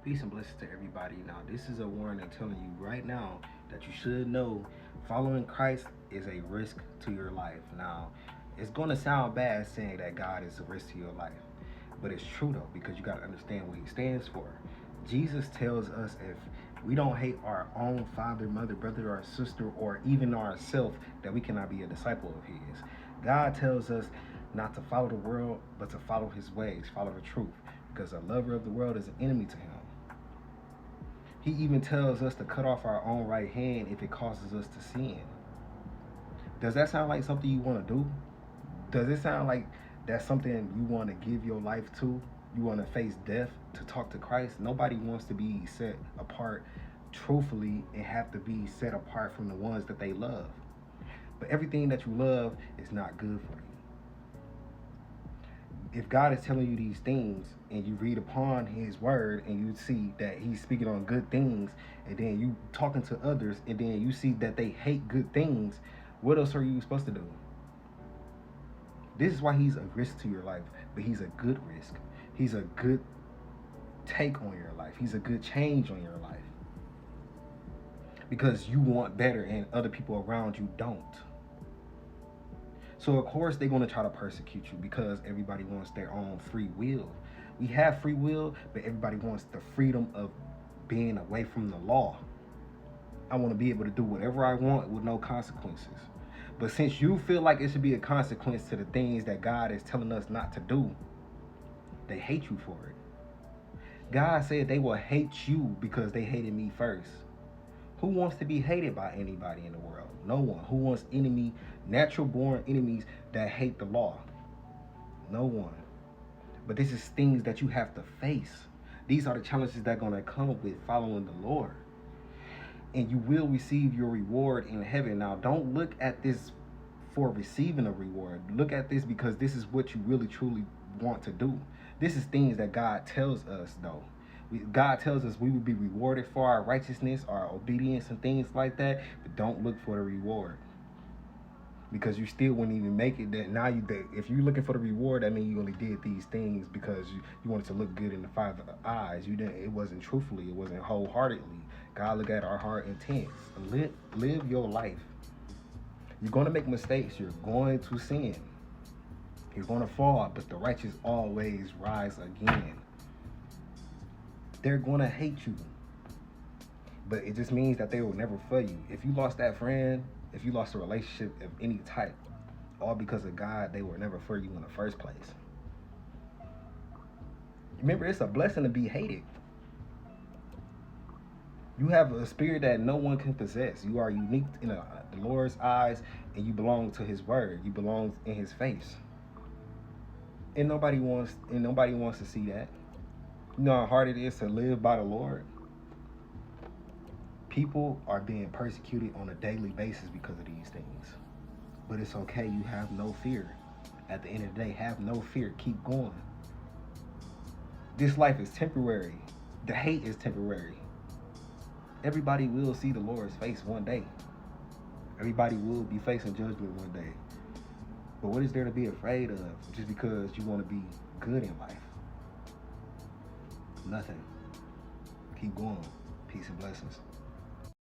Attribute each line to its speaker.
Speaker 1: Peace and blessings to everybody. Now, this is a warning telling you right now that you should know following Christ is a risk to your life. Now, it's going to sound bad saying that God is a risk to your life, but it's true though, because you got to understand what He stands for. Jesus tells us if we don't hate our own father, mother, brother, or sister, or even ourselves, that we cannot be a disciple of His. God tells us not to follow the world, but to follow His ways, follow the truth, because a lover of the world is an enemy to Him. He even tells us to cut off our own right hand if it causes us to sin. Does that sound like something you want to do? Does it sound like that's something you want to give your life to? You want to face death to talk to Christ? Nobody wants to be set apart truthfully and have to be set apart from the ones that they love. But everything that you love is not good for you. If God is telling you these things and you read upon His word and you see that He's speaking on good things, and then you talking to others and then you see that they hate good things, what else are you supposed to do? This is why He's a risk to your life, but He's a good risk. He's a good take on your life. He's a good change on your life. Because you want better and other people around you don't. So of course they're going to try to persecute you because everybody wants their own free will. We have free will, but everybody wants the freedom of being away from the law. I want to be able to do whatever I want with no consequences. But since you feel like it should be a consequence to the things that God is telling us not to do, they hate you for it. God said they will hate you because they hated me first. Who wants to be hated by anybody in the world? No one. Who wants natural born enemies that hate the law? No one. But this is things that you have to face. These are the challenges that are going to come with following the Lord. And you will receive your reward in heaven. Now, don't look at this for receiving a reward. Look at this because this is what you really truly want to do. This is things that God tells us, though. God tells us we will be rewarded for our righteousness, our obedience, and things like that. But don't look for the reward, because you still wouldn't even make it. That now if you're looking for the reward, that means you only did these things because you wanted to look good in the Father's eyes. You didn't. It wasn't truthfully. It wasn't wholeheartedly. God look at our heart intents. Live your life. You're going to make mistakes. You're going to sin. You're going to fall, but the righteous always rise again. They're going to hate you, but it just means that they will never fail you. If you lost that friend, if you lost a relationship of any type, all because of God, they will never for you in the first place. Remember, it's a blessing to be hated. You have a spirit that no one can possess. You are unique in the Lord's eyes, and you belong to His word. You belong in His face. And nobody wants to see that. You know how hard it is to live by the Lord? People are being persecuted on a daily basis because of these things. But it's okay. You have no fear. At the end of the day, have no fear. Keep going. This life is temporary. The hate is temporary. Everybody will see the Lord's face one day. Everybody will be facing judgment one day. But what is there to be afraid of just because you want to be good in life? Nothing. Keep going. Peace and blessings.